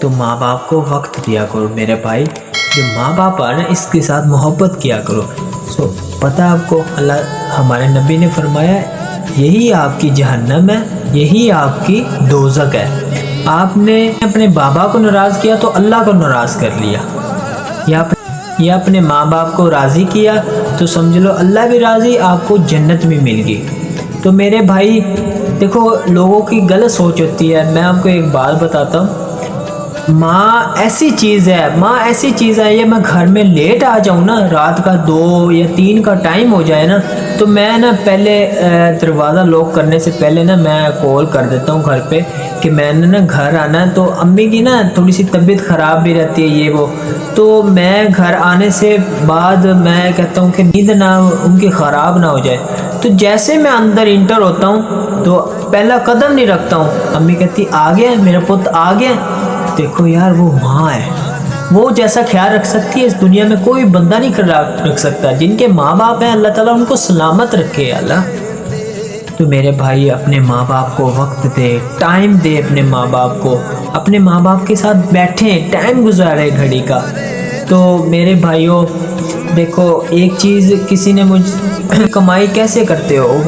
تو ماں باپ کو وقت دیا کرو میرے بھائی، جو ماں باپ ہے نا اس کے ساتھ محبت کیا کرو۔ پتہ آپ کو اللہ ہمارے نبی نے فرمایا یہی آپ کی جہنم ہے، یہی آپ کی دوزخ ہے۔ آپ نے اپنے بابا کو ناراض کیا تو اللہ کو ناراض کر لیا، یا اپنے ماں باپ کو راضی کیا تو سمجھ لو اللہ بھی راضی، آپ کو جنت بھی مل گئی۔ تو میرے بھائی دیکھو، لوگوں کی غلط سوچ ہوتی ہے۔ میں آپ کو ایک بات بتاتا ہوں، ماں ایسی چیز ہے، یہ میں گھر میں لیٹ آ جاؤں نا، رات کا 2 یا 3 کا ٹائم ہو جائے نا، تو میں نا پہلے دروازہ لاک کرنے سے پہلے نا میں کال کر دیتا ہوں گھر پہ کہ میں نے نا گھر آنا ہے۔ تو امی کی نا تھوڑی سی طبیعت خراب بھی رہتی ہے یہ وہ، تو میں گھر آنے سے بعد میں کہتا ہوں کہ نیند نہ ان کی خراب نہ ہو جائے، تو جیسے میں اندر انٹر ہوتا ہوں تو پہلا قدم نہیں رکھتا ہوں، امی کہتی آ گیا میرا پت آ گیا۔ دیکھو یار، وہ ماں ہے، وہ جیسا خیال رکھ سکتی ہے اس دنیا میں کوئی بندہ نہیں رکھ سکتا۔ جن کے ماں باپ ہیں اللہ تعالیٰ ان کو سلامت رکھے اللہ۔ تو میرے بھائی اپنے ماں باپ کو وقت دے، ٹائم دے اپنے ماں باپ کو، اپنے ماں باپ کے ساتھ بیٹھیں، ٹائم گزارے گھڑی کا۔ تو میرے بھائیوں دیکھو، ایک چیز کسی نے مجھ کمائی کیسے کرتے ہو،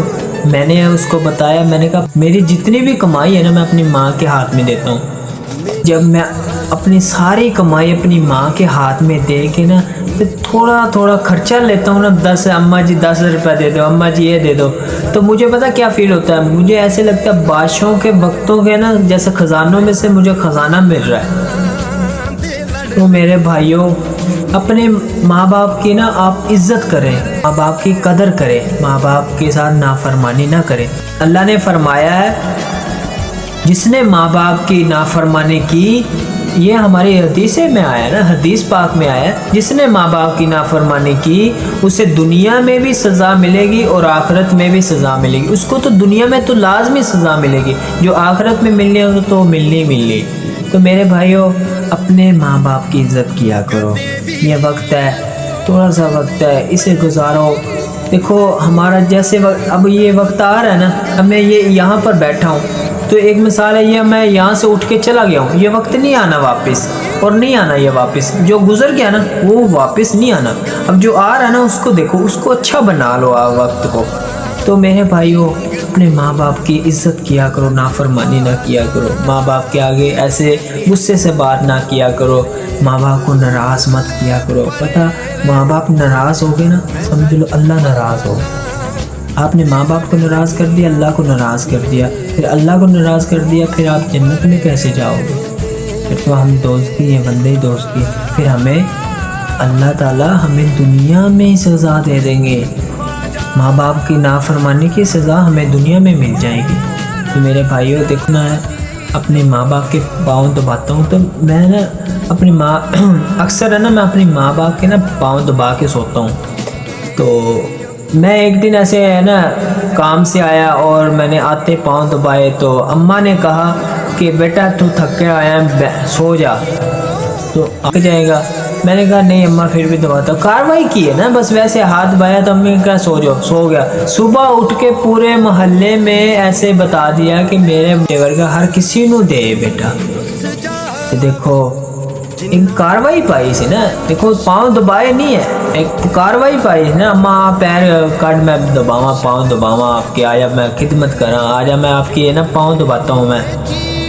میں نے اس کو بتایا، میں نے کہا میری جتنی بھی کمائی ہے نا میں اپنی ماں کے ہاتھ میں دیتا ہوں۔ جب میں اپنی ساری کمائی اپنی ماں کے ہاتھ میں دے کے نا تھوڑا تھوڑا خرچہ لیتا ہوں نا، 10 اماں جی 10 روپے دے دو، اماں جی یہ دے دو، تو مجھے پتہ کیا فیل ہوتا ہے، مجھے ایسے لگتا ہے بادشاہوں کے وقتوں کے نا جیسے خزانوں میں سے مجھے خزانہ مل رہا ہے۔ تو میرے بھائیوں اپنے ماں باپ کی نا آپ عزت کریں، ماں باپ کی قدر کریں، ماں باپ کے ساتھ نافرمانی نہ کریں۔ اللہ نے فرمایا ہے جس نے ماں باپ کی نافرمانی کی، یہ ہماری حدیث میں آیا نا، حدیث پاک میں آیا، جس نے ماں باپ کی نافرمانی کی اسے دنیا میں بھی سزا ملے گی اور آخرت میں بھی سزا ملے گی۔ اس کو تو دنیا میں تو لازمی سزا ملے گی، جو آخرت میں ملنی ہے تو ملنی۔ تو میرے بھائیوں اپنے ماں باپ کی عزت کیا کرو، یہ وقت ہے، تھوڑا سا وقت ہے، اسے گزارو۔ دیکھو ہمارا جیسے اب یہ وقت آ رہا ہے نا، اب میں یہ یہاں پر بیٹھا ہوں تو ایک مثال ہے، یہ میں یہاں سے اٹھ کے چلا گیا ہوں، یہ وقت نہیں آنا واپس، اور نہیں آنا یہ واپس، جو گزر گیا نا وہ واپس نہیں آنا۔ اب جو آ رہا ہے نا اس کو دیکھو، اس کو اچھا بنا لو وقت کو۔ تو میرے بھائیوں اپنے ماں باپ کی عزت کیا کرو، نافرمانی نہ کیا کرو، ماں باپ کے آگے ایسے غصے سے بات نہ کیا کرو، ماں باپ کو ناراض مت کیا کرو۔ پتہ ماں باپ ناراض ہو گئے نا سمجھ لو اللہ ناراض ہو۔ آپ نے ماں باپ کو ناراض کر دیا، اللہ کو ناراض کر دیا، پھر اللہ کو ناراض کر دیا، پھر آپ جنت میں کیسے جاؤ گے؟ پھر تو ہم دوستی ہیں، بندے دوستی، پھر ہمیں اللہ تعالیٰ ہمیں دنیا میں سزا دے دیں گے، ماں باپ کی نافرمانی کی سزا ہمیں دنیا میں مل جائے گی۔ تو میرے بھائیوں دیکھنا ہے، اپنے ماں باپ کے پاؤں دباتا ہوں تو میں نا اپنی ماں اکثر ہے نا میں اپنی ماں باپ کے نا پاؤں دبا کے سوتا ہوں۔ تو میں ایک دن ایسے ہے نا کام سے آیا اور میں نے آتے پاؤں دبائے تو اماں نے کہا کہ بیٹا تو تھک کے آیا ہے سو جا، تو آ جائے گا۔ میں نے کہا نہیں اماں پھر بھی دباتا، کاروائی کی ہے نا، بس ویسے ہاتھ دبایا تو امی نے کہا سو جاؤ، سو گیا۔ صبح اٹھ کے پورے محلے میں ایسے بتا دیا کہ میرے دیور کا ہر کسی نو دے بیٹا۔ تو دیکھو ایک کاروائی پائی سی نا، دیکھو پاؤں دبائے نہیں ہے، ایک کاروائی پائی سی نا، اماں پیر کٹ میں دباواں، پاؤں دباواں آپ کے، آجا میں خدمت کراں، آجا میں آپ کی ہے نا پاؤں دباتا ہوں، میں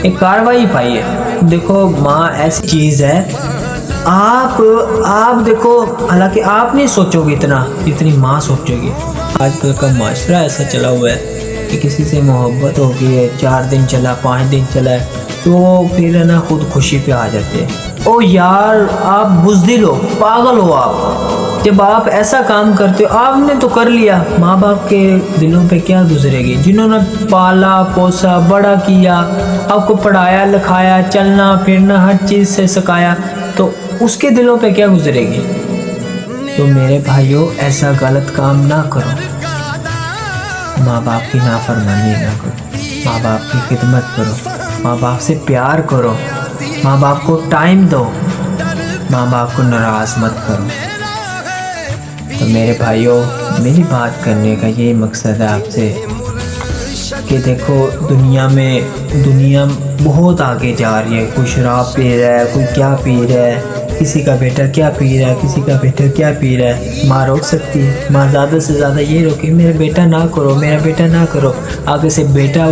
ایک کاروائی پائی ہے۔ دیکھو ماں ایسی چیز ہے، آپ دیکھو حالانکہ آپ نہیں سوچو گے اتنا جتنی ماں سوچو گی۔ آج کل کا معاشرہ ایسا چلا ہوا ہے کہ کسی سے محبت ہو گئی ہے، 4 دن چلا 5 دن چلا ہے تو پھر ہے نا خود خوشی پہ آ جاتے ہیں۔ او یار آپ بزدل ہو، پاگل ہو آپ، جب آپ ایسا کام کرتے ہو، آپ نے تو کر لیا، ماں باپ کے دلوں پہ کیا گزرے گی؟ جنہوں نے پالا پوسا بڑا کیا، آپ کو پڑھایا لکھایا، چلنا پھرنا ہر چیز سے سکھایا، تو اس کے دلوں پہ کیا گزرے گی؟ تو میرے بھائیوں ایسا غلط کام نہ کرو، ماں باپ کی نافرمانی نہ کرو، ماں باپ کی خدمت کرو، ماں باپ سے پیار کرو، ماں باپ کو ٹائم دو، ماں باپ کو ناراض مت کرو۔ تو میرے بھائیوں میری بات کرنے کا یہی مقصد ہے آپ سے کہ دیکھو دنیا بہت آگے جا رہی ہے. کوئی شراب پی رہا ہے, کوئی کیا پی رہا ہے, کسی کا بیٹا کیا پی رہا ہے, کسی کا بیٹا کیا پی رہا ہے. ماں روک سکتی ہے, ماں زیادہ سے زیادہ یہ روکے میرا بیٹا نہ کرو, میرا بیٹا نہ کرو. آگے سے بیٹا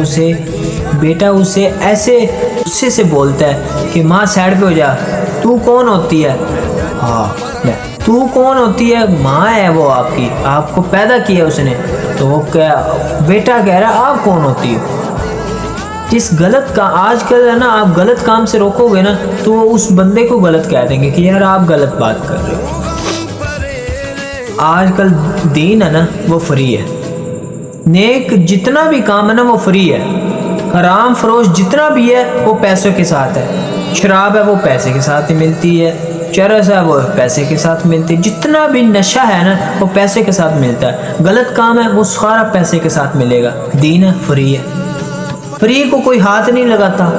اسے ایسے غصے سے بولتا ہے کہ ماں سائڈ پہ ہو جا, تو کون ہوتی ہے؟ ہاں تو کون ہوتی ہے؟ ماں ہے وہ آپ کی, آپ کو پیدا کیا اس نے. تو وہ بیٹا کہہ رہا ہے آپ کون ہوتی ہو؟ جس غلط کا آج کل ہے نا, آپ غلط کام سے روکو گے نا تو وہ اس بندے کو غلط کہہ دیں گے کہ یار آپ غلط بات کر رہے ہو. آج کل دین ہے نا وہ فری ہے, نیک جتنا بھی کام ہے نا وہ فری ہے, حرام فروش جتنا بھی ہے وہ پیسوں کے ساتھ ہے. شراب ہے وہ پیسے کے ساتھ ہی ملتی ہے, چرس ہے وہ پیسے کے ساتھ ملتی ہے, جتنا بھی نشہ ہے نا وہ پیسے کے ساتھ ملتا ہے. غلط کام ہے وہ سارا پیسے کے ساتھ ملے گا. دین ہے فری ہے, فری کو کوئی ہاتھ نہیں لگاتا.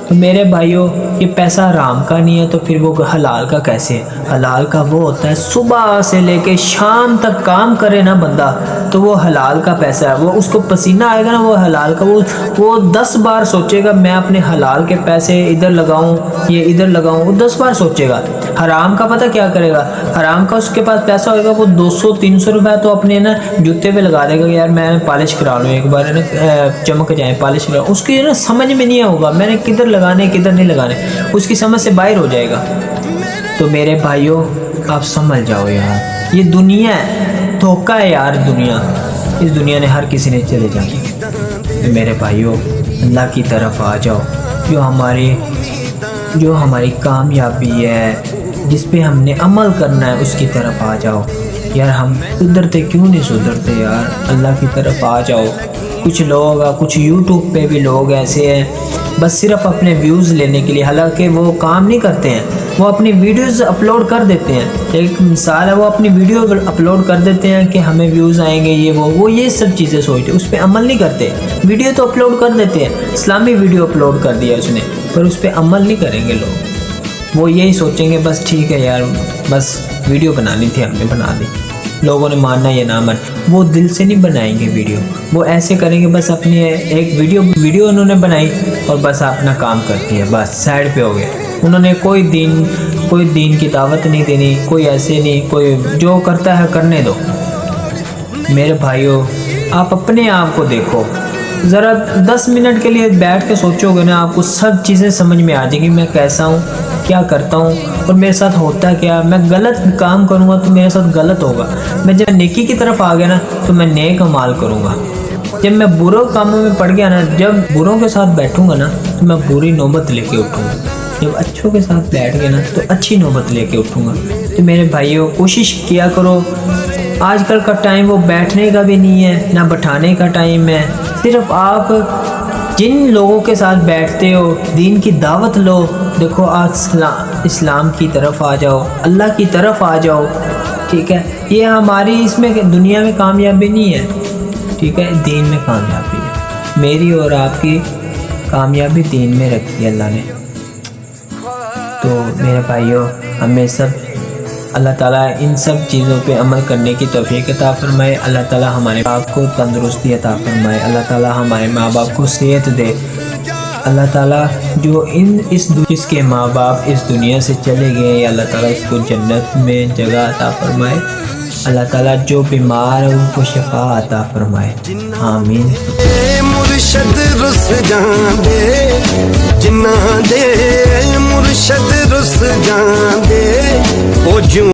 تو میرے بھائیوں یہ پیسہ حرام کا نہیں ہے تو پھر وہ حلال کا کیسے ہے؟ حلال کا وہ ہوتا ہے صبح سے لے کے شام تک کام کرے نا بندہ تو وہ حلال کا پیسہ ہے. وہ اس کو پسینہ آئے گا نا وہ حلال کا, وہ 10 بار سوچے گا میں اپنے حلال کے پیسے ادھر لگاؤں یہ ادھر لگاؤں, وہ 10 بار سوچے گا. حرام کا پتہ کیا کرے گا؟ حرام کا اس کے پاس پیسہ ہوئے گا وہ 200-300 روپے تو اپنے نا جوتے پہ لگا دے گا کہ یار میں پالش کرا لوں ایک بار نا, چمک جائیں پالش کرا. اس کی نا سمجھ میں نہیں ہوگا میں نے کدھر لگانے کدھر نہیں لگانے, اس کی سمجھ سے باہر ہو جائے گا. تو میرے بھائیوں آپ سمجھ جاؤ یار, یہ دنیا ہے, دھوکہ ہے یار دنیا. اس دنیا نے ہر کسی نے چلے جانا. تو میرے بھائیوں اللہ کی طرف آ جاؤ, جو ہماری کامیابی ہے جس پہ ہم نے عمل کرنا ہے اس کی طرف آ جاؤ. یار ہم سدھرتے کیوں نہیں سدھرتے یار, اللہ کی طرف آ جاؤ. کچھ لوگ کچھ یوٹیوب پہ بھی لوگ ایسے ہیں بس صرف اپنے ویوز لینے کے لیے, حالانکہ وہ کام نہیں کرتے ہیں, وہ اپنی ویڈیوز اپلوڈ کر دیتے ہیں. ایک مثال ہے, وہ اپنی ویڈیو اپلوڈ کر دیتے ہیں کہ ہمیں ویوز آئیں گے یہ وہ یہ سب چیزیں سوچتے, اس پہ عمل نہیں کرتے. ویڈیو تو اپلوڈ کر دیتے ہیں, اسلامی ویڈیو اپلوڈ کر دیا اس نے, پر اس پہ عمل نہیں کریں گے لوگ. وہ یہی سوچیں گے بس ٹھیک ہے یار بس ویڈیو بنانی تھی ہم نے بنا دی, لوگوں نے ماننا یا نہ مان. وہ دل سے نہیں بنائیں گے ویڈیو, وہ ایسے کریں گے بس اپنی ایک ویڈیو انہوں نے بنائی اور بس اپنا کام کرتی ہے, بس سائڈ پہ ہو گئے. انہوں نے کوئی دین کی دعوت نہیں دینی, کوئی ایسے نہیں, کوئی جو کرتا ہے کرنے دو. میرے بھائیوں آپ اپنے آپ کو دیکھو, ذرا 10 منٹ کے لیے بیٹھ کے سوچو گے نا آپ کو سب چیزیں سمجھ میں آ جائیں گی. میں کیسا ہوں, کیا کرتا ہوں اور میرے ساتھ ہوتا کیا. میں غلط کام کروں گا تو میرے ساتھ غلط ہوگا, میں جب نیکی کی طرف آ گیا نا تو میں نیک عمال کروں گا. جب میں برے کاموں میں پڑ گیا نا, جب بروں کے ساتھ بیٹھوں گا نا تو میں بری نوبت لے کے اٹھوں گا. جب اچھوں کے ساتھ بیٹھ گیا نا تو اچھی نوبت لے کے اٹھوں گا. تو میرے بھائیوں کوشش کیا کرو, آج کل کا ٹائم وہ بیٹھنے کا بھی نہیں ہے نہ بٹھانے کا ٹائم ہے. صرف آپ جن لوگوں کے ساتھ بیٹھتے ہو دین کی دعوت لو. دیکھو آج اسلام کی طرف آ جاؤ, اللہ کی طرف آ جاؤ, ٹھیک ہے. یہ ہماری اس میں دنیا میں کامیابی نہیں ہے, ٹھیک ہے, دین میں کامیابی ہے. میری اور آپ کی کامیابی دین میں رکھی ہے اللہ نے. تو میرے بھائیوں ہمیں سب اللہ تعالیٰ ان سب چیزوں پہ عمل کرنے کی توفیق عطا فرمائے. اللہ تعالیٰ ہمارے باپ کو تندرستی عطا فرمائے. اللہ تعالیٰ ہمارے ماں باپ کو صحت دے. اللہ تعالیٰ جو جس کے ماں باپ اس دنیا سے چلے گئے, اللہ تعالیٰ اس کو جنت میں جگہ عطا فرمائے. اللہ تعالیٰ جو بیمار ہے ان کو شفا عطا فرمائے. آمین. مرشد رس جان دے جنہ دے, مرشد رس جان دے.